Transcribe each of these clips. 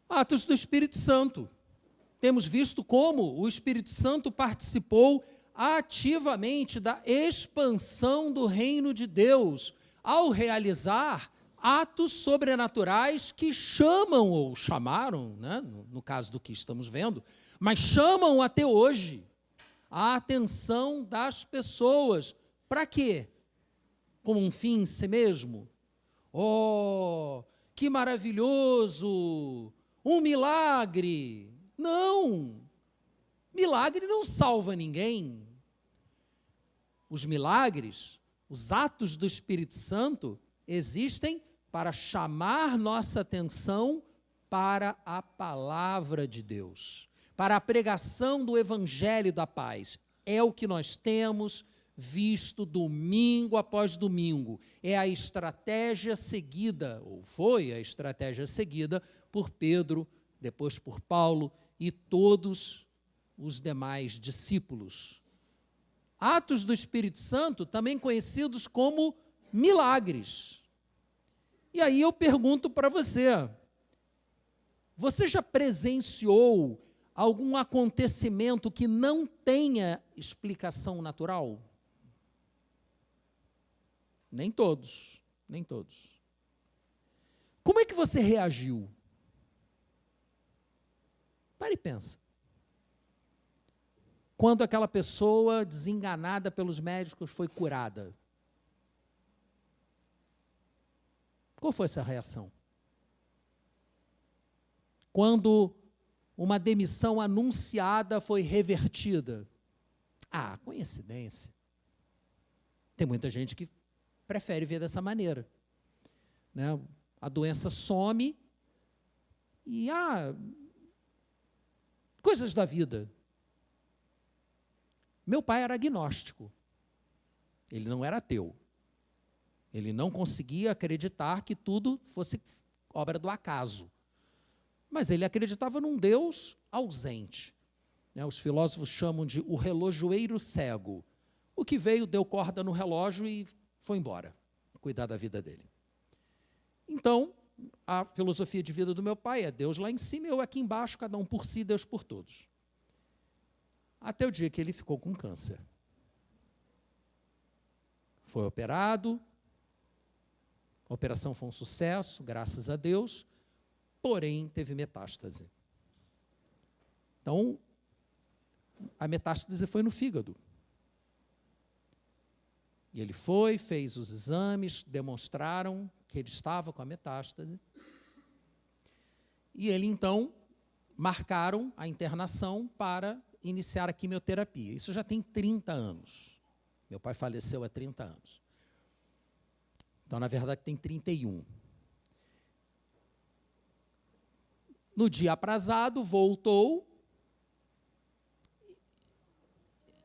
Atos do Espírito Santo. Temos visto como o Espírito Santo participou ativamente da expansão do reino de Deus, ao realizar atos sobrenaturais que chamam, ou chamaram, né, no caso do que estamos vendo, mas chamam até hoje a atenção das pessoas. Para quê? Como um fim em si mesmo? Oh, que maravilhoso! Um milagre! Não! Milagre não salva ninguém. Os milagres, os atos do Espírito Santo, existem para chamar nossa atenção para a palavra de Deus, para a pregação do Evangelho da paz. É o que nós temos visto domingo após domingo. É a estratégia seguida, ou foi a estratégia seguida, por Pedro, depois por Paulo e todos os demais discípulos. Atos do Espírito Santo, também conhecidos como milagres. E aí eu pergunto para você, você já presenciou algum acontecimento que não tenha explicação natural? Nem todos, nem todos. Como é que você reagiu? Para e pensa. Quando aquela pessoa, desenganada pelos médicos, foi curada. Qual foi essa reação? Quando uma demissão anunciada foi revertida. Ah, coincidência. Tem muita gente que prefere ver dessa maneira, né? A doença some e coisas da vida. Meu pai era agnóstico. Ele não era ateu. Ele não conseguia acreditar que tudo fosse obra do acaso. Mas ele acreditava num Deus ausente. Os filósofos chamam de o relojoeiro cego. O que veio, deu corda no relógio e foi embora, cuidar da vida dele. Então, a filosofia de vida do meu pai é Deus lá em cima, eu aqui embaixo, cada um por si, Deus por todos. Até o dia que ele ficou com câncer. Foi operado, a operação foi um sucesso, graças a Deus, porém teve metástase. Então, a metástase foi no fígado. E ele foi, fez os exames, demonstraram que ele estava com a metástase. E ele, então, marcaram a internação para iniciar a quimioterapia. Isso já tem 30 anos. Meu pai faleceu há 30 anos. Então, na verdade, tem 31. No dia aprazado, voltou.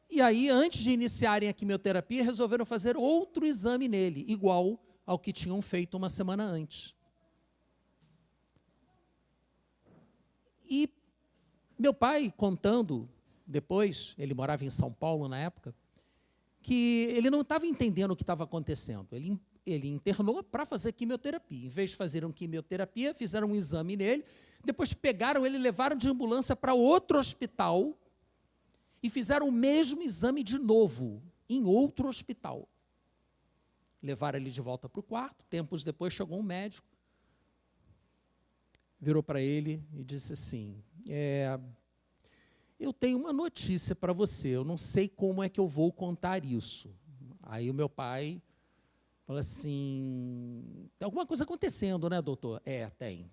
E aí, antes de iniciarem a quimioterapia, resolveram fazer outro exame nele, igual ao que tinham feito uma semana antes. E meu pai, contando depois, ele morava em São Paulo na época, que ele não estava entendendo o que estava acontecendo. Ele internou para fazer quimioterapia. Em vez de fazer uma quimioterapia, fizeram um exame nele, depois pegaram ele e levaram de ambulância para outro hospital e fizeram o mesmo exame de novo, em outro hospital. Levaram ele de volta para o quarto, tempos depois chegou um médico, virou para ele e disse assim, eu tenho uma notícia para você, eu não sei como é que eu vou contar isso. Aí o meu pai falou assim, tem alguma coisa acontecendo, né, doutor? Tem.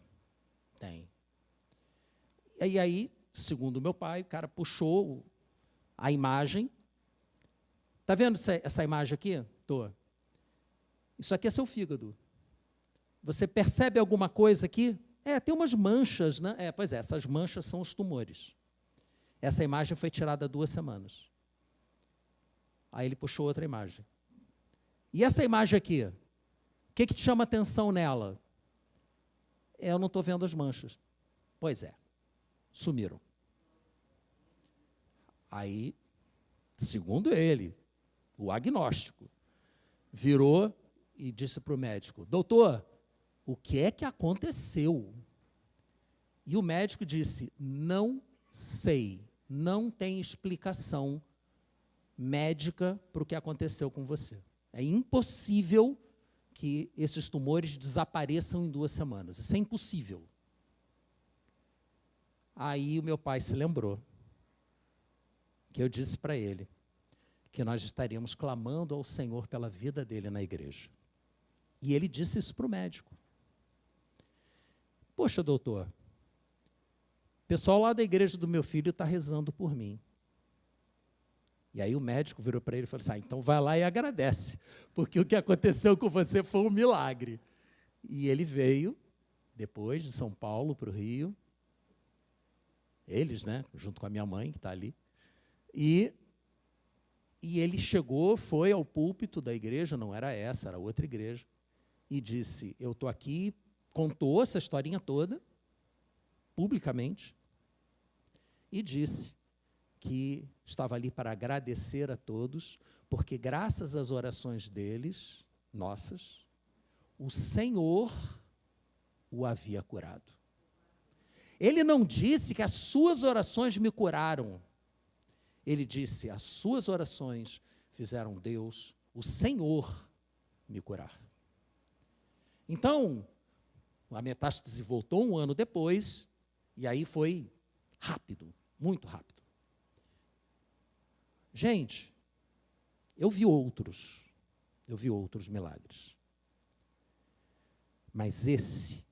E aí, segundo o meu pai, o cara puxou a imagem. Está vendo essa imagem aqui? Tô. Isso aqui é seu fígado. Você percebe alguma coisa aqui? Tem umas manchas, né? Pois é, essas manchas são os tumores. Essa imagem foi tirada há 2 semanas. Aí ele puxou outra imagem. E essa imagem aqui? O que te chama atenção nela? Eu não estou vendo as manchas. Pois é, sumiram. Aí, segundo ele, o agnóstico, virou e disse para o médico, doutor, o que é que aconteceu? E o médico disse, não sei, não tem explicação médica para o que aconteceu com você. É impossível que esses tumores desapareçam em 2 semanas. Isso é impossível. Aí o meu pai se lembrou que eu disse para ele que nós estaríamos clamando ao Senhor pela vida dele na igreja. E ele disse isso para o médico. Poxa, doutor, o pessoal lá da igreja do meu filho está rezando por mim. E aí o médico virou para ele e falou assim, então vai lá e agradece, porque o que aconteceu com você foi um milagre. E ele veio, depois de São Paulo para o Rio, eles, né, junto com a minha mãe, que está ali, e ele chegou, foi ao púlpito da igreja, não era essa, era outra igreja, e disse, eu estou aqui, contou essa historinha toda, publicamente, e disse que estava ali para agradecer a todos, porque graças às orações deles, nossas, o Senhor o havia curado. Ele não disse que as suas orações me curaram. Ele disse, as suas orações fizeram Deus, o Senhor, me curar. Então, a metástase voltou 1 ano depois, e aí foi rápido, muito rápido. Gente, eu vi outros milagres. Mas esse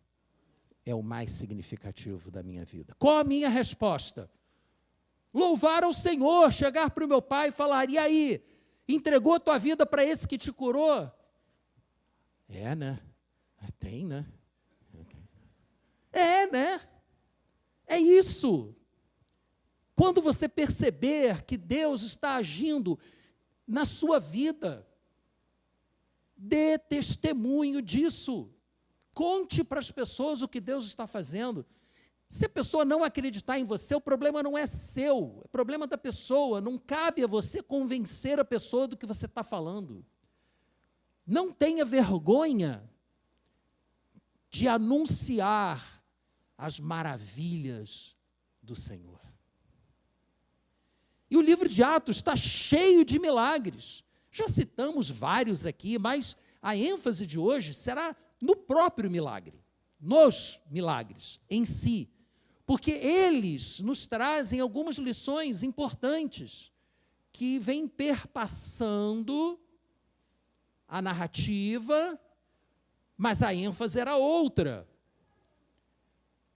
é o mais significativo da minha vida. Qual a minha resposta? Louvar ao Senhor, chegar para o meu pai e falar, e aí, entregou a tua vida para esse que te curou? É, né? Tem, né? É, né? É isso. Quando você perceber que Deus está agindo na sua vida, dê testemunho disso. Conte para as pessoas o que Deus está fazendo. Se a pessoa não acreditar em você, o problema não é seu, é problema da pessoa. Não cabe a você convencer a pessoa do que você está falando. Não tenha vergonha de anunciar as maravilhas do Senhor. E o livro de Atos está cheio de milagres. Já citamos vários aqui, mas a ênfase de hoje será no próprio milagre, nos milagres em si, porque eles nos trazem algumas lições importantes que vêm perpassando a narrativa, mas a ênfase era outra.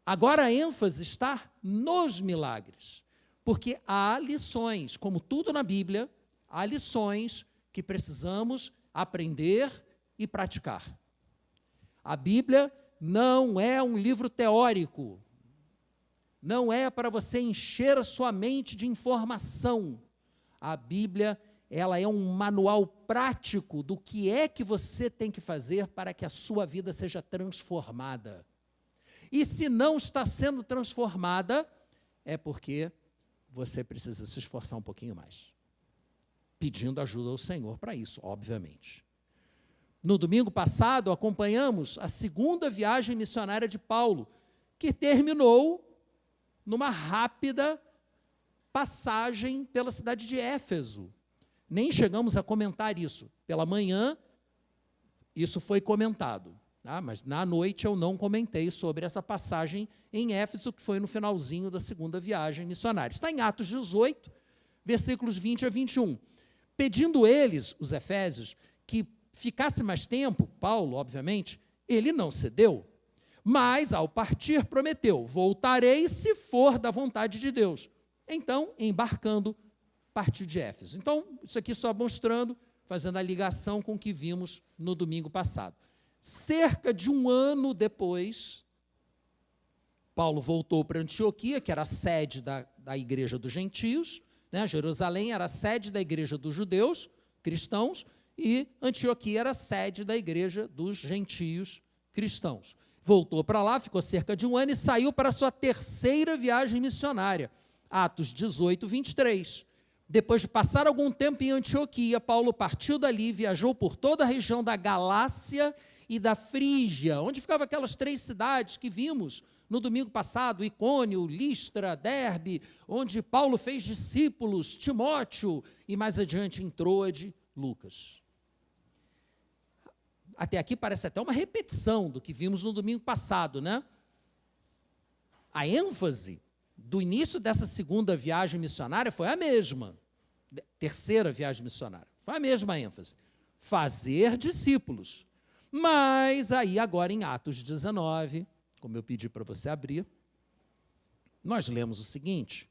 Agora a ênfase está nos milagres, porque há lições, como tudo na Bíblia, há lições que precisamos aprender e praticar. A Bíblia não é um livro teórico, não é para você encher a sua mente de informação. A Bíblia, ela é um manual prático do que é que você tem que fazer para que a sua vida seja transformada. E se não está sendo transformada, é porque você precisa se esforçar um pouquinho mais, pedindo ajuda ao Senhor para isso, obviamente. No domingo passado, acompanhamos a 2ª viagem missionária de Paulo, que terminou numa rápida passagem pela cidade de Éfeso. Nem chegamos a comentar isso. Pela manhã, isso foi comentado, tá? Mas na noite eu não comentei sobre essa passagem em Éfeso, que foi no finalzinho da 2ª viagem missionária. Está em Atos 18, versículos 20 a 21. Pedindo eles, os efésios, que ficasse mais tempo, Paulo, obviamente, ele não cedeu, mas, ao partir, prometeu, voltarei se for da vontade de Deus. Então, embarcando, partiu de Éfeso. Então, isso aqui só mostrando, fazendo a ligação com o que vimos no domingo passado. Cerca de 1 ano depois, Paulo voltou para Antioquia, que era a sede da igreja dos gentios, né? Jerusalém era a sede da igreja dos judeus, cristãos, e Antioquia era a sede da igreja dos gentios cristãos. Voltou para lá, ficou cerca de 1 ano e saiu para a sua 3ª viagem missionária, Atos 18, 23. Depois de passar algum tempo em Antioquia, Paulo partiu dali e viajou por toda a região da Galácia e da Frígia, onde ficavam aquelas 3 cidades que vimos no domingo passado, Icônio, Listra, Derbe, onde Paulo fez discípulos, Timóteo, e mais adiante em Troade, Lucas. Até aqui parece até uma repetição do que vimos no domingo passado, né? A ênfase do início dessa segunda viagem missionária foi a mesma. Terceira viagem missionária. Foi a mesma ênfase. Fazer discípulos. Mas aí agora em Atos 19, como eu pedi para você abrir, nós lemos o seguinte.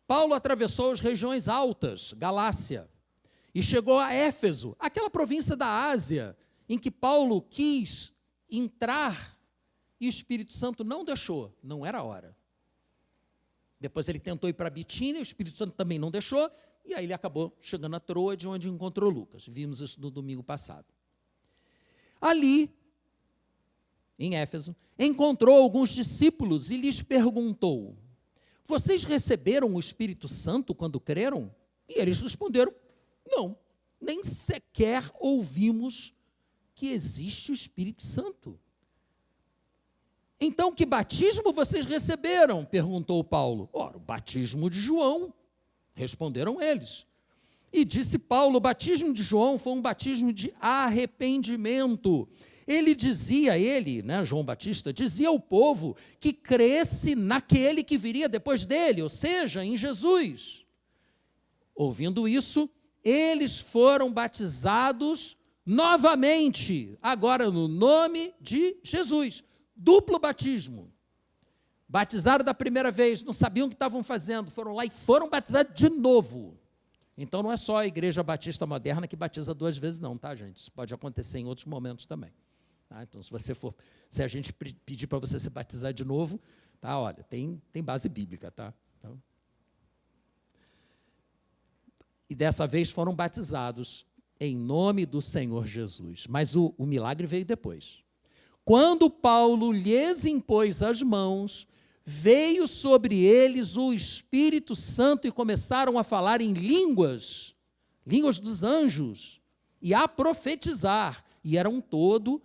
Paulo atravessou as regiões altas, Galácia, e chegou a Éfeso, aquela província da Ásia, em que Paulo quis entrar e o Espírito Santo não deixou, não era a hora. Depois ele tentou ir para Bitínia, o Espírito Santo também não deixou, e aí ele acabou chegando a Troade, onde encontrou Lucas. Vimos isso no domingo passado. Ali, em Éfeso, encontrou alguns discípulos e lhes perguntou: vocês receberam o Espírito Santo quando creram? E eles responderam: não, nem sequer ouvimos que existe o Espírito Santo. Então, que batismo vocês receberam? Perguntou Paulo. Ora, o batismo de João, responderam eles. E disse Paulo, o batismo de João foi um batismo de arrependimento. Ele dizia, João Batista, dizia ao povo que cresce naquele que viria depois dele, ou seja, em Jesus. Ouvindo isso, eles foram batizados novamente, agora no nome de Jesus. Duplo batismo. Batizaram da primeira vez, não sabiam o que estavam fazendo, foram lá e foram batizados de novo. Então não é só a Igreja Batista Moderna que batiza 2 vezes não, tá, gente? Isso pode acontecer em outros momentos também. Tá? Então, se a gente pedir para você se batizar de novo, tá? Olha, tem base bíblica, tá? Então, e dessa vez foram batizados em nome do Senhor Jesus. Mas o milagre veio depois. Quando Paulo lhes impôs as mãos, veio sobre eles o Espírito Santo e começaram a falar em línguas dos anjos, e a profetizar, e eram todo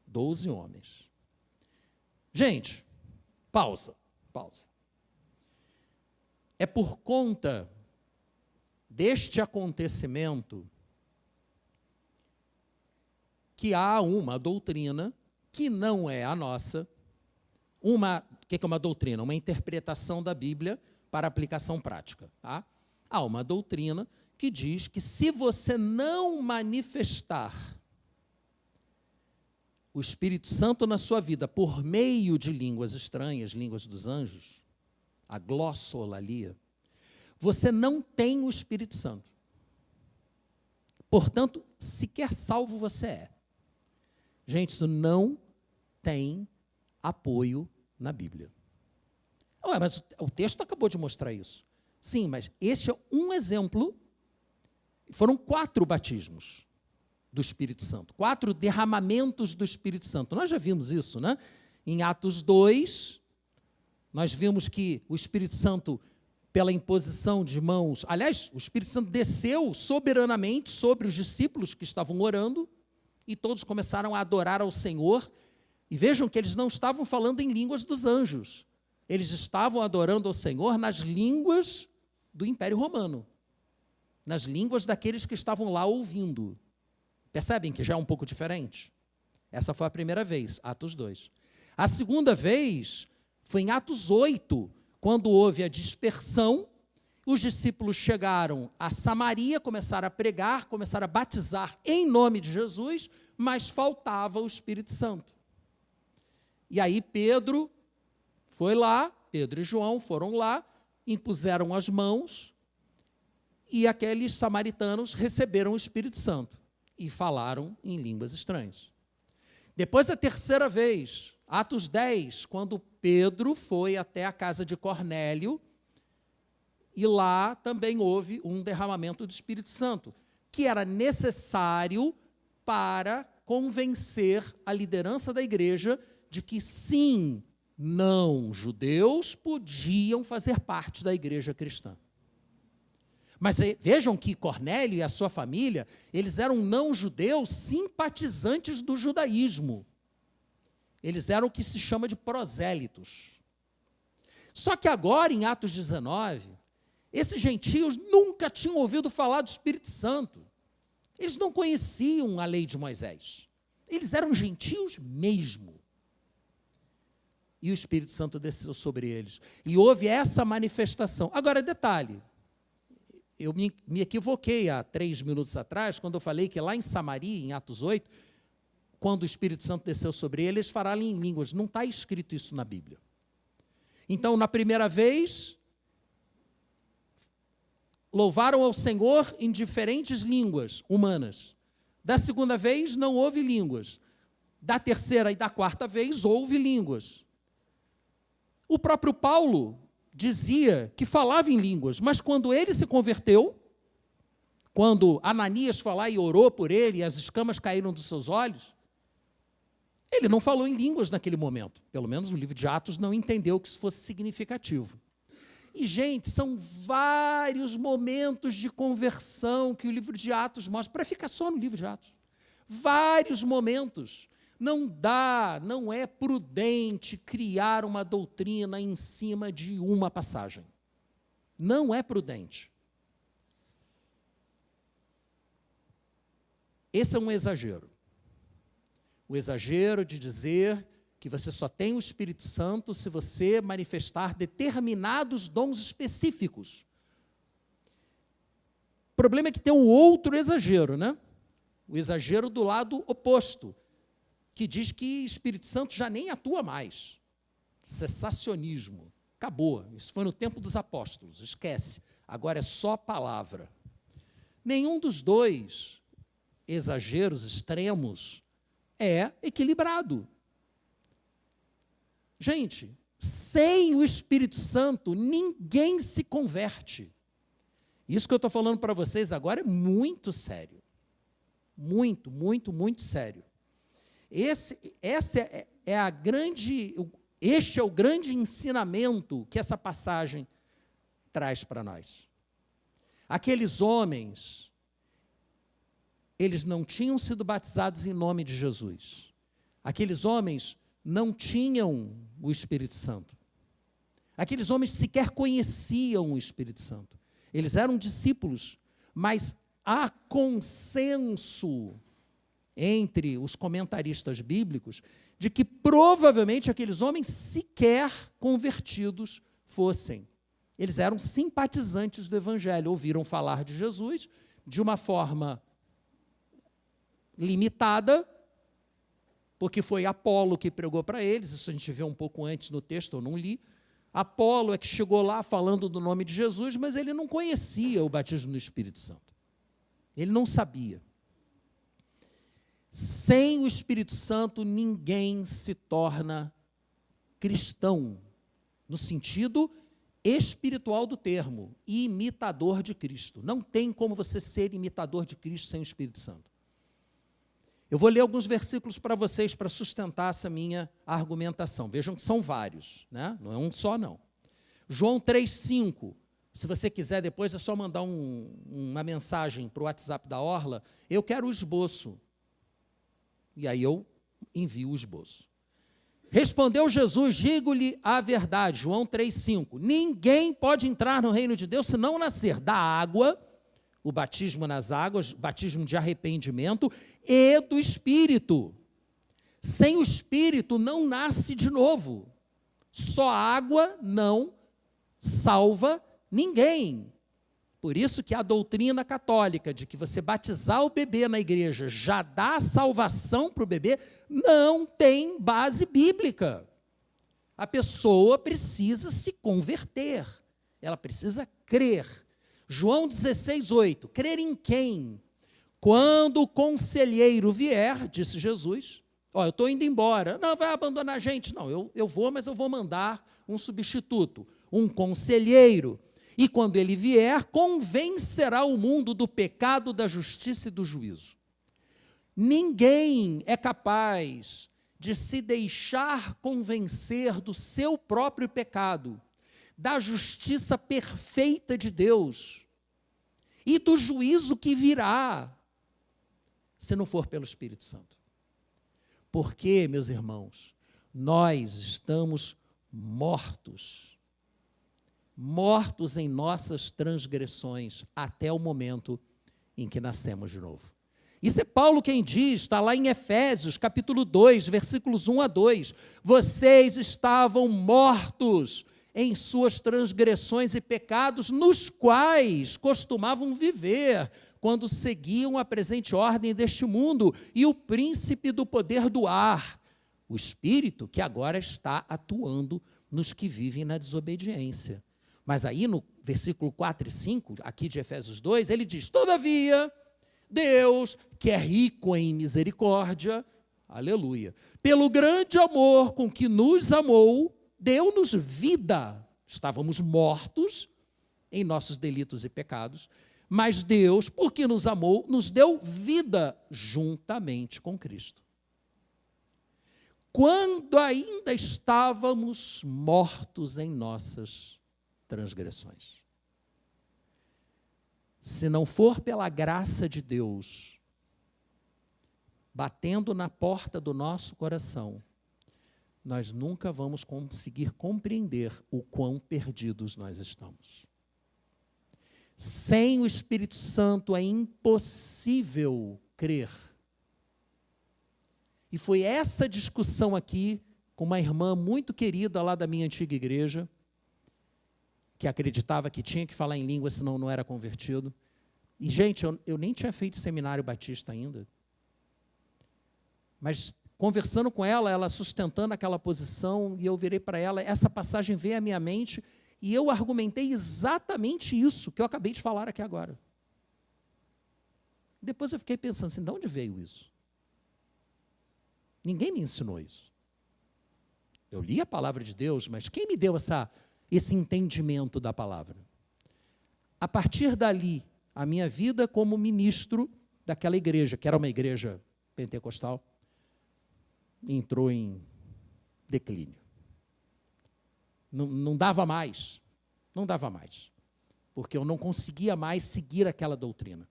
12 homens. Gente, pausa. É por conta deste acontecimento que há uma doutrina que não é a nossa. O que é uma doutrina? Uma interpretação da Bíblia para aplicação prática. Tá? Há uma doutrina que diz que se você não manifestar o Espírito Santo na sua vida por meio de línguas estranhas, línguas dos anjos, a glossolalia, você não tem o Espírito Santo. Portanto, sequer salvo você é. Gente, isso não tem apoio na Bíblia. Ué, mas o texto acabou de mostrar isso. Sim, mas este é um exemplo. Foram 4 batismos do Espírito Santo, 4 derramamentos do Espírito Santo. Nós já vimos isso, né? Em Atos 2, nós vimos que o Espírito Santo, pela imposição de mãos, aliás, o Espírito Santo desceu soberanamente sobre os discípulos que estavam orando, e todos começaram a adorar ao Senhor. E vejam que eles não estavam falando em línguas dos anjos. Eles estavam adorando ao Senhor nas línguas do Império Romano. Nas línguas daqueles que estavam lá ouvindo. Percebem que já é um pouco diferente? Essa foi a primeira vez, Atos 2. A segunda vez foi em Atos 8, quando houve a dispersão. Os discípulos chegaram a Samaria, começaram a pregar, começaram a batizar em nome de Jesus, mas faltava o Espírito Santo. E aí Pedro foi lá, Pedro e João foram lá, impuseram as mãos, e aqueles samaritanos receberam o Espírito Santo e falaram em línguas estranhas. Depois, a terceira vez, Atos 10, quando Pedro foi até a casa de Cornélio, e lá também houve um derramamento do Espírito Santo, que era necessário para convencer a liderança da igreja de que, sim, não judeus podiam fazer parte da igreja cristã. Mas vejam que Cornélio e a sua família, eles eram não judeus simpatizantes do judaísmo. Eles eram o que se chama de prosélitos. Só que agora, em Atos 19, esses gentios nunca tinham ouvido falar do Espírito Santo. Eles não conheciam a lei de Moisés. Eles eram gentios mesmo. E o Espírito Santo desceu sobre eles. E houve essa manifestação. Agora, detalhe. Eu me equivoquei há 3 minutos atrás, quando eu falei que lá em Samaria, em Atos 8, quando o Espírito Santo desceu sobre eles, eles falaram em línguas. Não está escrito isso na Bíblia. Então, na primeira vez, louvaram ao Senhor em diferentes línguas humanas. Da segunda vez, não houve línguas. Da terceira e da quarta vez, houve línguas. O próprio Paulo dizia que falava em línguas, mas quando ele se converteu, quando Ananias foi lá e orou por ele, e as escamas caíram dos seus olhos, ele não falou em línguas naquele momento. Pelo menos o livro de Atos não entendeu que isso fosse significativo. E, gente, são vários momentos de conversão que o livro de Atos mostra, para ficar só no livro de Atos. Vários momentos. Não dá, não é prudente criar uma doutrina em cima de uma passagem. Não é prudente. Esse é um exagero. O exagero de dizer que você só tem o Espírito Santo se você manifestar determinados dons específicos. O problema é que tem um outro exagero, né? O exagero do lado oposto, que diz que Espírito Santo já nem atua mais. Cessacionismo. Acabou. Isso foi no tempo dos apóstolos. Esquece. Agora é só palavra. Nenhum dos dois exageros extremos é equilibrado. Gente, sem o Espírito Santo, ninguém se converte. Isso que eu estou falando para vocês agora é muito sério. Muito, muito, muito sério. Este é o grande ensinamento que essa passagem traz para nós. Aqueles homens, eles não tinham sido batizados em nome de Jesus. Aqueles homens não tinham o Espírito Santo. Aqueles homens sequer conheciam o Espírito Santo. Eles eram discípulos, mas há consenso entre os comentaristas bíblicos de que provavelmente aqueles homens sequer convertidos fossem. Eles eram simpatizantes do Evangelho, ouviram falar de Jesus de uma forma limitada, porque foi Apolo que pregou para eles, isso a gente vê um pouco antes no texto, eu não li. Apolo é que chegou lá falando do nome de Jesus, mas ele não conhecia o batismo no Espírito Santo. Ele não sabia. Sem o Espírito Santo, ninguém se torna cristão, no sentido espiritual do termo, imitador de Cristo. Não tem como você ser imitador de Cristo sem o Espírito Santo. Eu vou ler alguns versículos para vocês para sustentar essa minha argumentação. Vejam que são vários, né? Não é um só, não. João 3,5. Se você quiser, depois é só mandar uma mensagem para o WhatsApp da Orla. Eu quero o esboço. E aí eu envio o esboço. Respondeu Jesus, digo-lhe a verdade, João 3,5. Ninguém pode entrar no reino de Deus se não nascer da água, o batismo nas águas, batismo de arrependimento, e do Espírito. Sem o Espírito não nasce de novo. Só água não salva ninguém. Por isso que a doutrina católica de que você batizar o bebê na igreja já dá salvação para o bebê, não tem base bíblica. A pessoa precisa se converter, ela precisa crer. João 16,8, crer em quem? Quando o conselheiro vier, disse Jesus, eu estou indo embora, não vai abandonar a gente, não, eu vou, mas eu vou mandar um substituto, um conselheiro. E quando ele vier, convencerá o mundo do pecado, da justiça e do juízo. Ninguém é capaz de se deixar convencer do seu próprio pecado, da justiça perfeita de Deus e do juízo que virá, se não for pelo Espírito Santo. Porque, meus irmãos, nós estamos mortos. Mortos em nossas transgressões, até o momento em que nascemos de novo. Isso é Paulo quem diz, está lá em Efésios, capítulo 2, versículos 1 a 2. Vocês estavam mortos em suas transgressões e pecados, nos quais costumavam viver, quando seguiam a presente ordem deste mundo e o príncipe do poder do ar, o espírito que agora está atuando nos que vivem na desobediência. Mas aí no versículo 4 e 5, aqui de Efésios 2, ele diz: todavia, Deus, que é rico em misericórdia, aleluia, pelo grande amor com que nos amou, deu-nos vida. Estávamos mortos em nossos delitos e pecados, mas Deus, porque nos amou, nos deu vida juntamente com Cristo. Quando ainda estávamos mortos em nossas transgressões. Se não for pela graça de Deus, batendo na porta do nosso coração, nós nunca vamos conseguir compreender o quão perdidos nós estamos. Sem o Espírito Santo é impossível crer. E foi essa discussão aqui com uma irmã muito querida lá da minha antiga igreja, que acreditava que tinha que falar em língua, senão não era convertido. E, gente, eu nem tinha feito seminário batista ainda. Mas, conversando com ela, ela sustentando aquela posição, e eu virei para ela, essa passagem veio à minha mente, e eu argumentei exatamente isso que eu acabei de falar aqui agora. Depois eu fiquei pensando assim, de onde veio isso? Ninguém me ensinou isso. Eu li a palavra de Deus, mas quem me deu esse entendimento da palavra? A partir dali, a minha vida como ministro daquela igreja, que era uma igreja pentecostal, entrou em declínio. Não dava mais, porque eu não conseguia mais seguir aquela doutrina.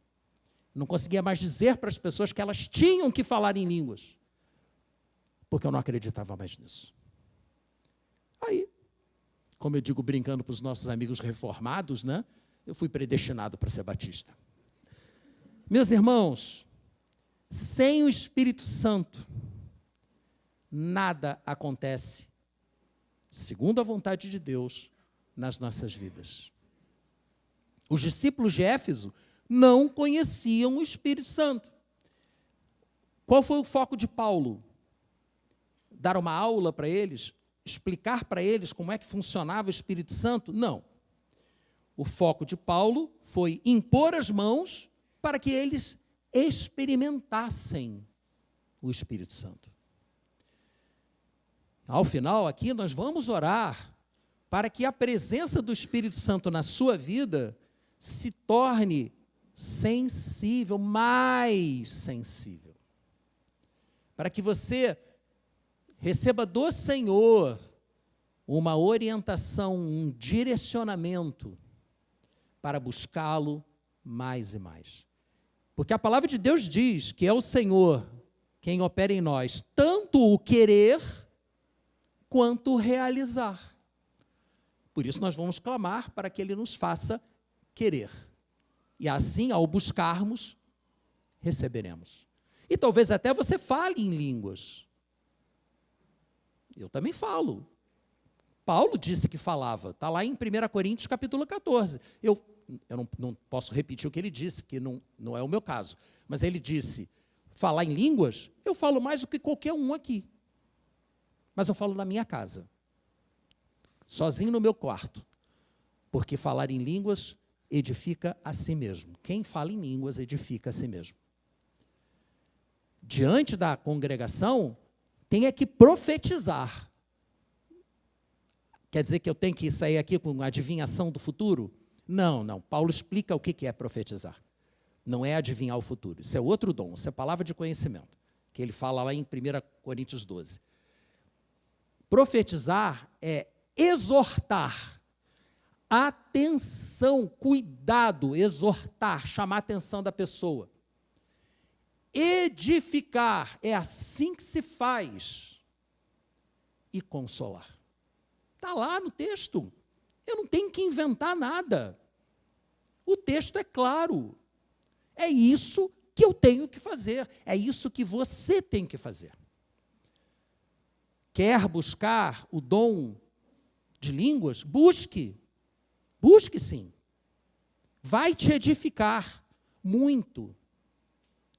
Não conseguia mais dizer para as pessoas que elas tinham que falar em línguas, porque eu não acreditava mais nisso. Aí, como eu digo brincando para os nossos amigos reformados, né, eu fui predestinado para ser batista. Meus irmãos, sem o Espírito Santo, nada acontece segundo a vontade de Deus nas nossas vidas. Os discípulos de Éfeso não conheciam o Espírito Santo. Qual foi o foco de Paulo? Dar uma aula para eles? Explicar para eles como é que funcionava o Espírito Santo? Não. O foco de Paulo foi impor as mãos para que eles experimentassem o Espírito Santo. Ao final, aqui, nós vamos orar para que a presença do Espírito Santo na sua vida se torne sensível, mais sensível. Para que você receba do Senhor uma orientação, um direcionamento para buscá-lo mais e mais. Porque a palavra de Deus diz que é o Senhor quem opera em nós, tanto o querer quanto o realizar. Por isso nós vamos clamar para que Ele nos faça querer. E assim, ao buscarmos, receberemos. E talvez até você fale em línguas. Eu também falo. Paulo disse que falava. Está lá em 1 Coríntios, capítulo 14. Eu não posso repetir o que ele disse, porque não é o meu caso. Mas ele disse, falar em línguas, eu falo mais do que qualquer um aqui. Mas eu falo na minha casa, sozinho no meu quarto, porque falar em línguas edifica a si mesmo. Quem fala em línguas edifica a si mesmo. Diante da congregação, tem que profetizar. Quer dizer que eu tenho que sair aqui com uma adivinhação do futuro? Não. Paulo explica o que é profetizar. Não é adivinhar o futuro. Isso é outro dom, isso é palavra de conhecimento, que ele fala lá em 1 Coríntios 12. Profetizar é exortar, atenção, cuidado, exortar, chamar a atenção da pessoa. Edificar, é assim que se faz. e consolar. Está lá no texto. Eu não tenho que inventar nada. O texto é claro. É isso que eu tenho que fazer. É isso que você tem que fazer. Quer buscar o dom de línguas? Busque. Busque sim. Vai te edificar muito.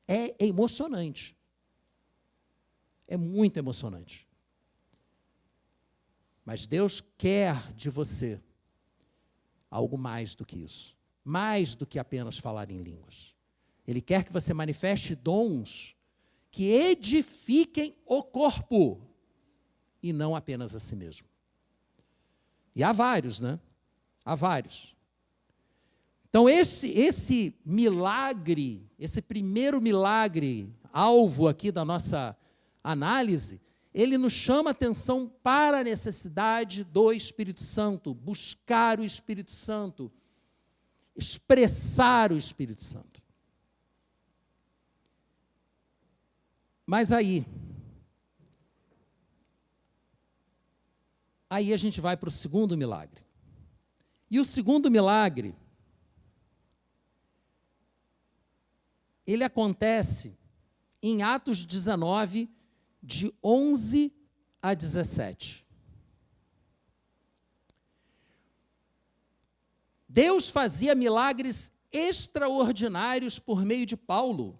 É emocionante. É muito emocionante. Mas Deus quer de você algo mais do que isso. Mais do que apenas falar em línguas. Ele quer que você manifeste dons que edifiquem o corpo e não apenas a si mesmo. E há vários, né? Há vários. Então, esse milagre, esse primeiro milagre, alvo aqui da nossa análise, ele nos chama a atenção para a necessidade do Espírito Santo, buscar o Espírito Santo, expressar o Espírito Santo. Mas aí a gente vai para o segundo milagre. E o segundo milagre, ele acontece em Atos 19, de 11 a 17. Deus fazia milagres extraordinários por meio de Paulo,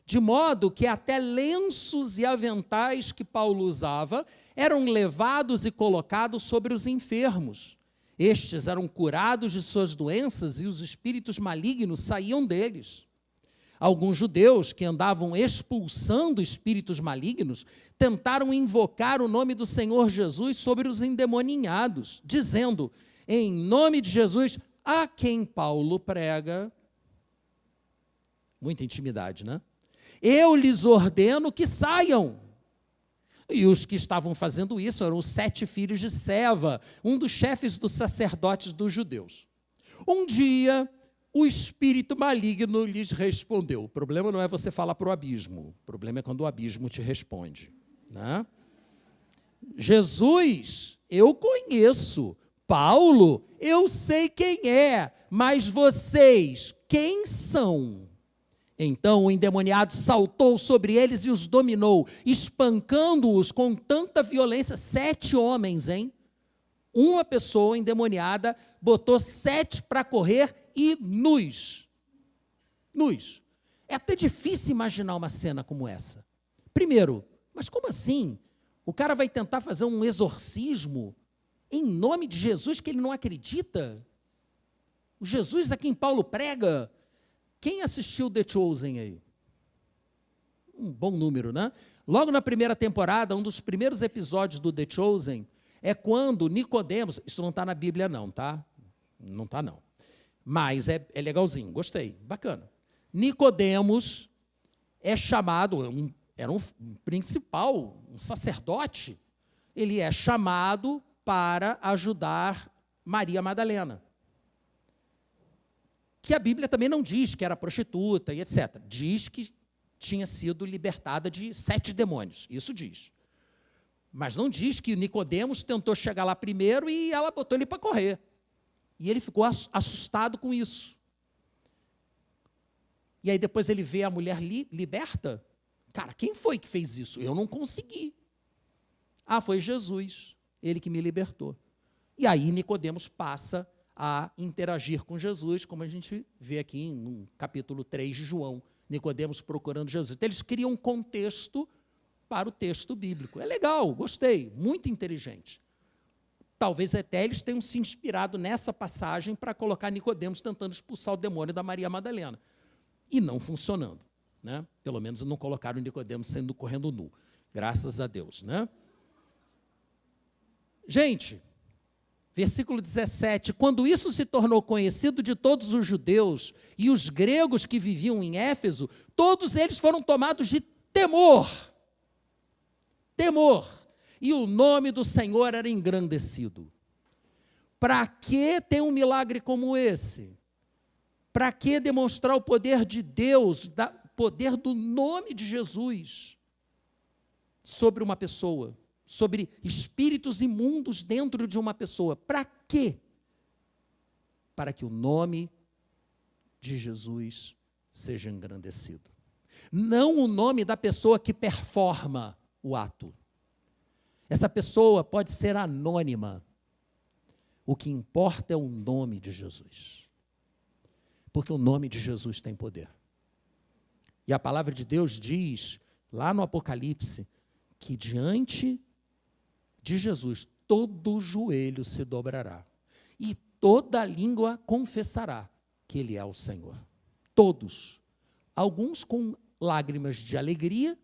de modo que até lenços e aventais que Paulo usava eram levados e colocados sobre os enfermos. Estes eram curados de suas doenças e os espíritos malignos saíam deles. Alguns judeus que andavam expulsando espíritos malignos tentaram invocar o nome do Senhor Jesus sobre os endemoninhados, dizendo, em nome de Jesus, a quem Paulo prega. Muita intimidade, né? Eu lhes ordeno que saiam. E os que estavam fazendo isso eram os 7 filhos de Seva, um dos chefes dos sacerdotes dos judeus. Um dia, o espírito maligno lhes respondeu. O problema não é você falar para o abismo, o problema é quando o abismo te responde, né? Jesus, eu conheço. Paulo, eu sei quem é, mas vocês, quem são? Então o endemoniado saltou sobre eles e os dominou, espancando-os com tanta violência. 7 homens, hein? Uma pessoa endemoniada botou 7 para correr e nus. Nus. É até difícil imaginar uma cena como essa. Primeiro, mas como assim? O cara vai tentar fazer um exorcismo em nome de Jesus que ele não acredita? O Jesus a quem Paulo prega. Quem assistiu The Chosen aí? Um bom número, né? Logo na primeira temporada, um dos primeiros episódios do The Chosen é quando Nicodemos, isso não está na Bíblia não, tá? Não está não. Mas é legalzinho, gostei, bacana. Nicodemos é chamado, era um principal, um sacerdote, ele é chamado para ajudar Maria Madalena. Que a Bíblia também não diz que era prostituta e etc. Diz que tinha sido libertada de 7 demônios, isso diz. Mas não diz que Nicodemos tentou chegar lá primeiro e ela botou ele para correr. E ele ficou assustado com isso. E aí depois ele vê a mulher liberta. Cara, quem foi que fez isso? Eu não consegui. Ah, foi Jesus, ele que me libertou. E aí Nicodemos passa a interagir com Jesus, como a gente vê aqui no capítulo 3 de João, Nicodemos procurando Jesus. Então, eles criam um contexto para o texto bíblico. É legal, gostei, muito inteligente. Talvez até eles tenham se inspirado nessa passagem para colocar Nicodemos tentando expulsar o demônio da Maria Madalena. E não funcionando, né? Pelo menos não colocaram Nicodemos sendo correndo nu. Graças a Deus, né? Gente, versículo 17, quando isso se tornou conhecido de todos os judeus e os gregos que viviam em Éfeso, todos eles foram tomados de temor. Temor. E o nome do Senhor era engrandecido. Para que ter um milagre como esse? Para que demonstrar o poder de Deus, o poder do nome de Jesus sobre uma pessoa, sobre espíritos imundos dentro de uma pessoa. Para quê? Para que o nome de Jesus seja engrandecido. Não o nome da pessoa que performa o ato. Essa pessoa pode ser anônima. O que importa é o nome de Jesus. Porque o nome de Jesus tem poder. E a palavra de Deus diz, lá no Apocalipse, que diante de Jesus todo joelho se dobrará e toda língua confessará que Ele é o Senhor. Todos. Alguns com lágrimas de alegria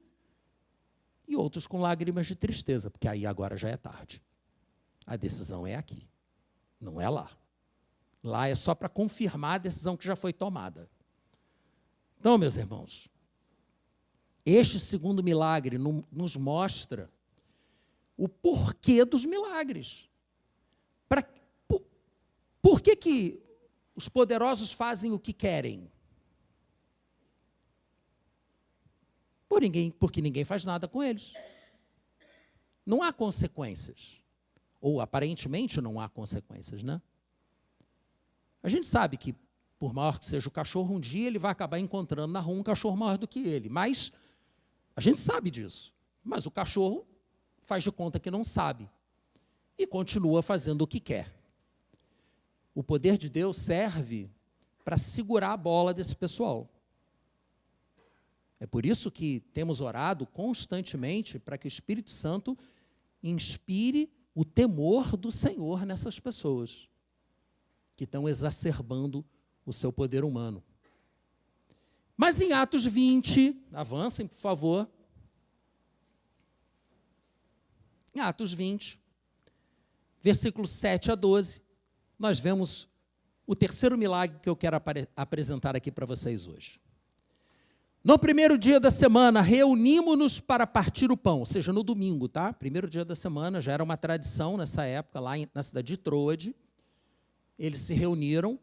e outros com lágrimas de tristeza, porque aí agora já é tarde. A decisão é aqui, não é lá. Lá é só para confirmar a decisão que já foi tomada. Então, meus irmãos, este segundo milagre nos mostra o porquê dos milagres. Por que os poderosos fazem o que querem? Porque ninguém faz nada com eles. Não há consequências. Ou, aparentemente, não há consequências, né? A gente sabe que, por maior que seja o cachorro, um dia ele vai acabar encontrando na rua um cachorro maior do que ele. Mas a gente sabe disso. Mas o cachorro faz de conta que não sabe. E continua fazendo o que quer. O poder de Deus serve para segurar a bola desse pessoal. É por isso que temos orado constantemente para que o Espírito Santo inspire o temor do Senhor nessas pessoas que estão exacerbando o seu poder humano. Mas em Atos 20, avancem, por favor. Em Atos 20, versículos 7 a 12, nós vemos o terceiro milagre que eu quero apresentar aqui para vocês hoje. No primeiro dia da semana, reunimos-nos para partir o pão, ou seja, no domingo, tá? Primeiro dia da semana, já era uma tradição nessa época, lá na cidade de Troade. Eles se reuniram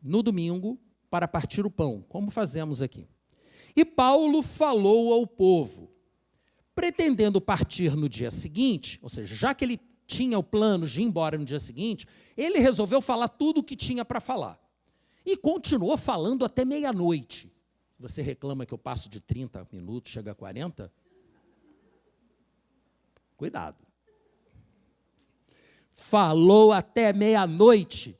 no domingo para partir o pão, como fazemos aqui. E Paulo falou ao povo, pretendendo partir no dia seguinte, ou seja, já que ele tinha o plano de ir embora no dia seguinte, ele resolveu falar tudo o que tinha para falar. E continuou falando até meia-noite. Você reclama que eu passo de 30 minutos, chega a 40? Cuidado. Falou até meia-noite.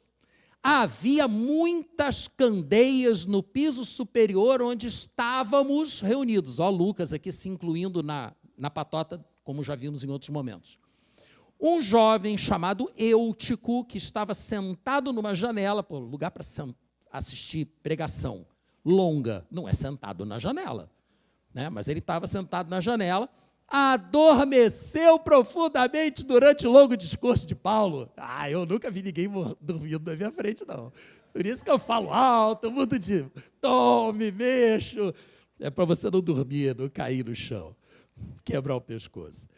Havia muitas candeias no piso superior onde estávamos reunidos. Ó, Lucas aqui se incluindo na patota, como já vimos em outros momentos. Um jovem chamado Eutico, que estava sentado numa janela, lugar para assistir pregação longa, não é sentado na janela, né? Mas ele estava sentado na janela, adormeceu profundamente durante o longo discurso de Paulo. Eu nunca vi ninguém dormindo na minha frente, não. Por isso que eu falo alto, muito de tom, me mexo. É para você não dormir, não cair no chão, quebrar o pescoço.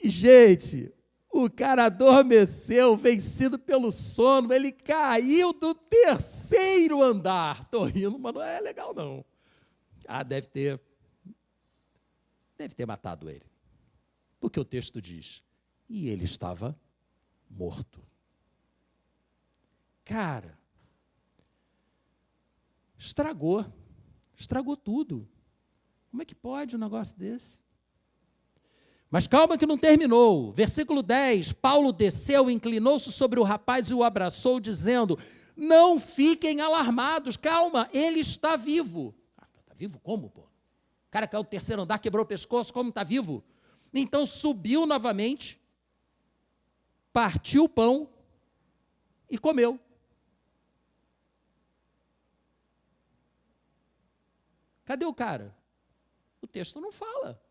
E, gente, o cara adormeceu, vencido pelo sono, ele caiu do terceiro andar. Estou rindo, mas não é legal, não. Deve ter matado ele. Porque o texto diz, e ele estava morto. Cara, estragou tudo. Como é que pode um negócio desse? Mas calma que não terminou. Versículo 10, Paulo desceu, inclinou-se sobre o rapaz e o abraçou, dizendo, não fiquem alarmados, calma, ele está vivo. Está vivo como, pô? O cara caiu do terceiro andar, quebrou o pescoço, como está vivo? Então subiu novamente, partiu o pão e comeu. Cadê o cara? O texto não fala.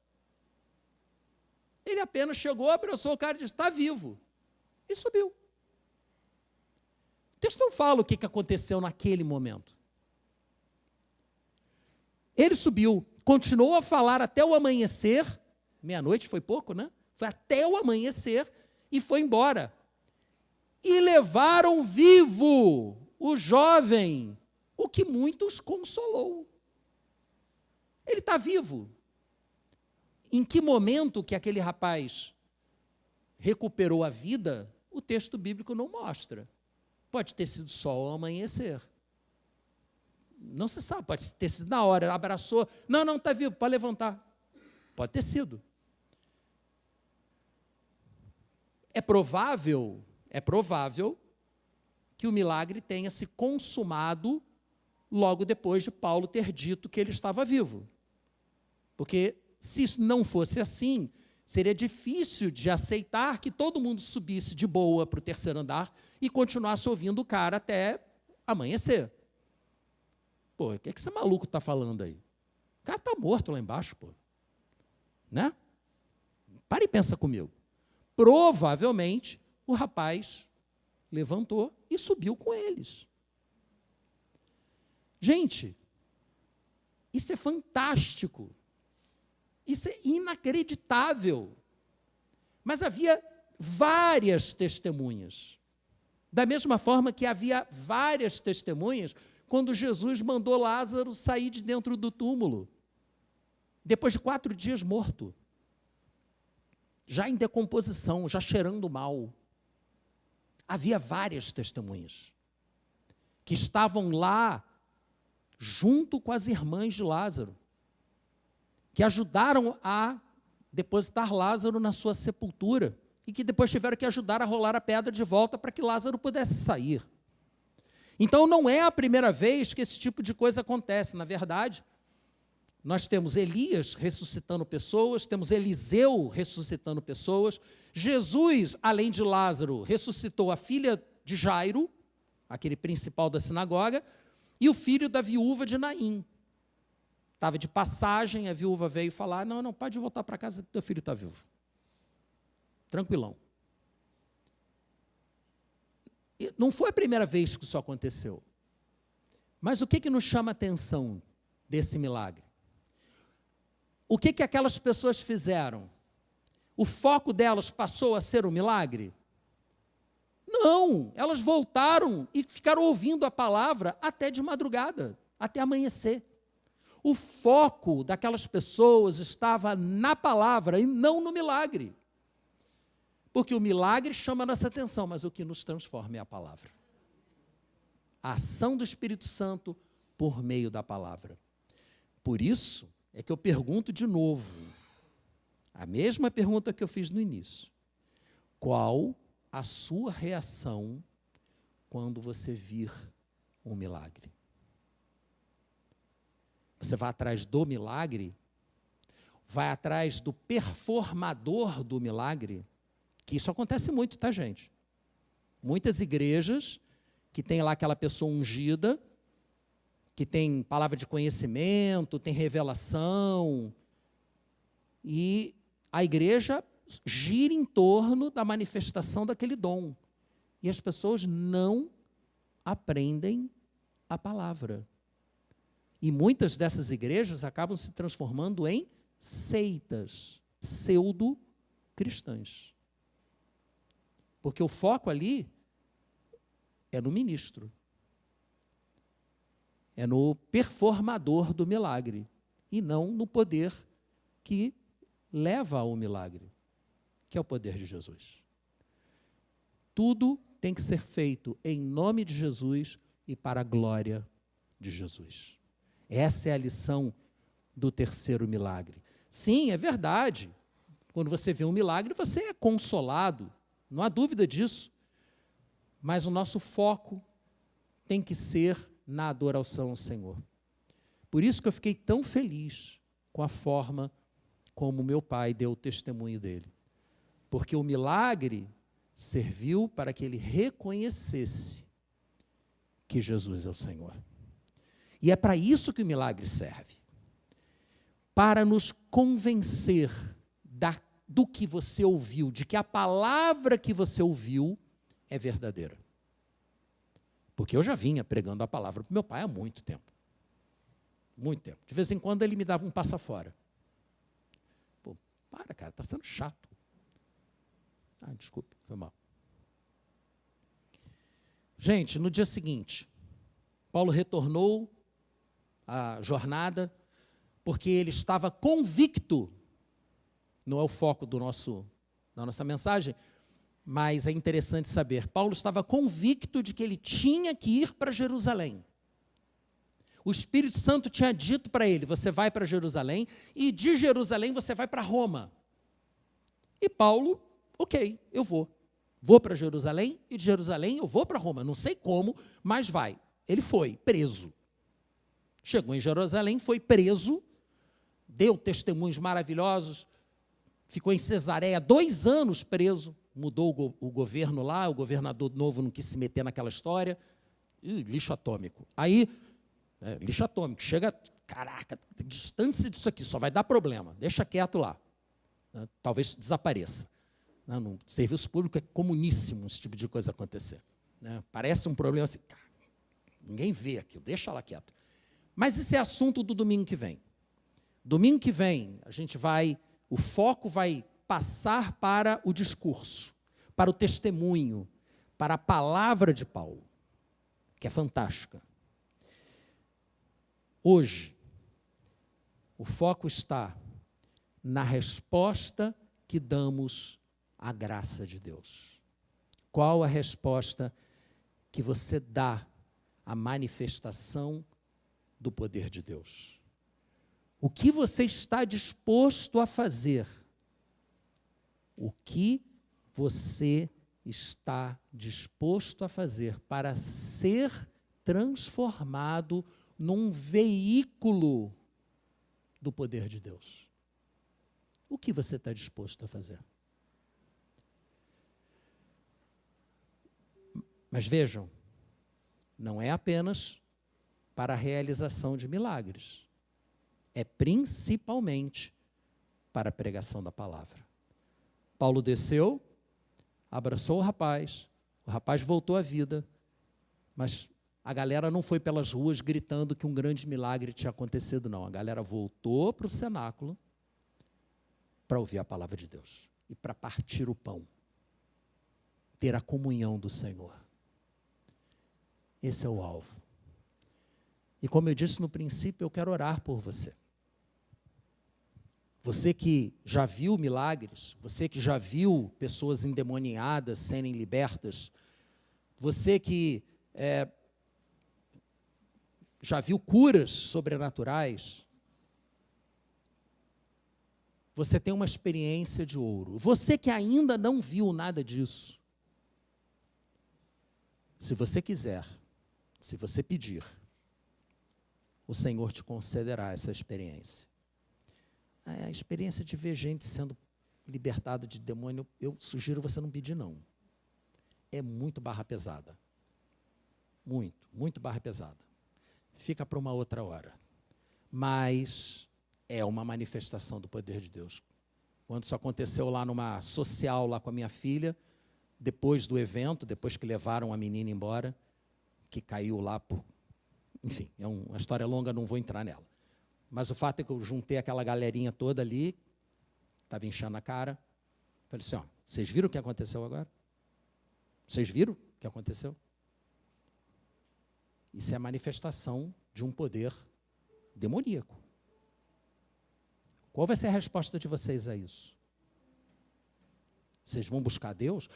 Ele apenas chegou, abraçou o cara e disse, está vivo. E subiu. O texto não fala o que aconteceu naquele momento. Ele subiu, continuou a falar até o amanhecer, meia-noite foi pouco, né? Foi até o amanhecer e foi embora. E levaram vivo o jovem, o que muitos consolou. Ele está vivo. Em que momento que aquele rapaz recuperou a vida, o texto bíblico não mostra. Pode ter sido só ao amanhecer. Não se sabe, pode ter sido na hora, abraçou. Não, está vivo, pode levantar. Pode ter sido. É provável que o milagre tenha se consumado logo depois de Paulo ter dito que ele estava vivo. Porque se isso não fosse assim, seria difícil de aceitar que todo mundo subisse de boa para o terceiro andar e continuasse ouvindo o cara até amanhecer. Pô, o que esse maluco está falando aí? O cara está morto lá embaixo, pô. Né? Para e pensa comigo. Provavelmente, o rapaz levantou e subiu com eles. Gente, isso é fantástico. Isso é inacreditável. Mas havia várias testemunhas. Da mesma forma que havia várias testemunhas quando Jesus mandou Lázaro sair de dentro do túmulo, depois de 4 dias morto, já em decomposição, já cheirando mal. Havia várias testemunhas que estavam lá junto com as irmãs de Lázaro, que ajudaram a depositar Lázaro na sua sepultura e que depois tiveram que ajudar a rolar a pedra de volta para que Lázaro pudesse sair. Então, não é a primeira vez que esse tipo de coisa acontece. Na verdade, nós temos Elias ressuscitando pessoas, temos Eliseu ressuscitando pessoas. Jesus, além de Lázaro, ressuscitou a filha de Jairo, aquele principal da sinagoga, e o filho da viúva de Naim. Estava de passagem, a viúva veio falar, não, pode voltar para casa, teu filho está vivo. Tranquilão. E não foi a primeira vez que isso aconteceu. Mas o que nos chama a atenção desse milagre? O que aquelas pessoas fizeram? O foco delas passou a ser o milagre? Não, elas voltaram e ficaram ouvindo a palavra até de madrugada, até amanhecer. O foco daquelas pessoas estava na palavra e não no milagre. Porque o milagre chama a nossa atenção, mas o que nos transforma é a palavra. A ação do Espírito Santo por meio da palavra. Por isso é que eu pergunto de novo, a mesma pergunta que eu fiz no início. Qual a sua reação quando você vir um milagre? Você vai atrás do milagre? Vai atrás do performador do milagre? Que isso acontece muito, tá, gente? Muitas igrejas que tem lá aquela pessoa ungida, que tem palavra de conhecimento, tem revelação, e a igreja gira em torno da manifestação daquele dom. E as pessoas não aprendem a palavra. E muitas dessas igrejas acabam se transformando em seitas pseudo-cristãs. Porque o foco ali é no ministro. É no performador do milagre. E não no poder que leva ao milagre, que é o poder de Jesus. Tudo tem que ser feito em nome de Jesus e para a glória de Jesus. Essa é a lição do terceiro milagre. Sim, é verdade. Quando você vê um milagre, você é consolado. Não há dúvida disso. Mas o nosso foco tem que ser na adoração ao Senhor. Por isso que eu fiquei tão feliz com a forma como meu pai deu o testemunho dele. Porque o milagre serviu para que ele reconhecesse que Jesus é o Senhor. E é para isso que o milagre serve. Para nos convencer do que você ouviu, de que a palavra que você ouviu é verdadeira. Porque eu já vinha pregando a palavra para meu pai há muito tempo. Muito tempo. De vez em quando ele me dava um passa fora. Pô, para, cara, está sendo chato. Ah, desculpe, foi mal. Gente, no dia seguinte, Paulo retornou à jornada porque ele estava convicto, não é o foco do nosso na nossa mensagem, mas é interessante saber, Paulo estava convicto de que ele tinha que ir para Jerusalém. O Espírito Santo tinha dito para ele, você vai para Jerusalém, e de Jerusalém você vai para Roma. E Paulo, ok, eu vou. Vou para Jerusalém, e de Jerusalém eu vou para Roma. Não sei como, mas vai. Ele foi preso. Chegou em Jerusalém, foi preso, deu testemunhos maravilhosos, ficou em Cesareia 2 anos preso, mudou o governo lá, o governador novo não quis se meter naquela história, lixo atômico. Aí, lixo atômico, chega, caraca, distância disso aqui, só vai dar problema, deixa quieto lá, talvez desapareça. No serviço público é comuníssimo esse tipo de coisa acontecer. Parece um problema assim, ninguém vê aquilo, deixa lá quieto. Mas esse é assunto do domingo que vem. Domingo que vem, o foco vai passar para o discurso, para o testemunho, para a palavra de Paulo, que é fantástica. Hoje, o foco está na resposta que damos à graça de Deus. Qual a resposta que você dá à manifestação do poder de Deus? O que você está disposto a fazer? O que você está disposto a fazer para ser transformado num veículo do poder de Deus? O que você está disposto a fazer? Mas vejam, não é apenas para a realização de milagres. É principalmente para a pregação da palavra. Paulo desceu, abraçou o rapaz voltou à vida, mas a galera não foi pelas ruas gritando que um grande milagre tinha acontecido, não. A galera voltou para o cenáculo para ouvir a palavra de Deus e para partir o pão, ter a comunhão do Senhor. Esse é o alvo. E como eu disse no princípio, eu quero orar por você. Você que já viu milagres, você que já viu pessoas endemoniadas serem libertas, você que já viu curas sobrenaturais, você tem uma experiência de ouro. Você que ainda não viu nada disso, se você quiser, se você pedir, o Senhor te concederá essa experiência. A experiência de ver gente sendo libertada de demônio, eu sugiro você não pedir, não. É muito barra pesada. Muito barra pesada. Fica para uma outra hora. Mas é uma manifestação do poder de Deus. Quando isso aconteceu lá numa social, lá com a minha filha, depois do evento, depois que levaram a menina embora, que caiu lá por... Enfim, é uma história longa, não vou entrar nela. Mas o fato é que eu juntei aquela galerinha toda ali, estava inchando a cara. Falei assim, vocês viram o que aconteceu agora? Vocês viram o que aconteceu? Isso é a manifestação de um poder demoníaco. Qual vai ser a resposta de vocês a isso? Vocês vão buscar Deus?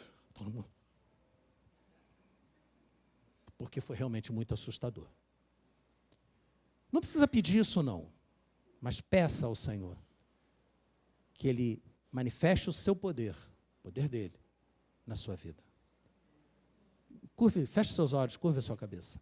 Porque foi realmente muito assustador. Não precisa pedir isso, não. Mas peça ao Senhor que Ele manifeste o seu poder, o poder dEle, na sua vida. Feche seus olhos, curva a sua cabeça.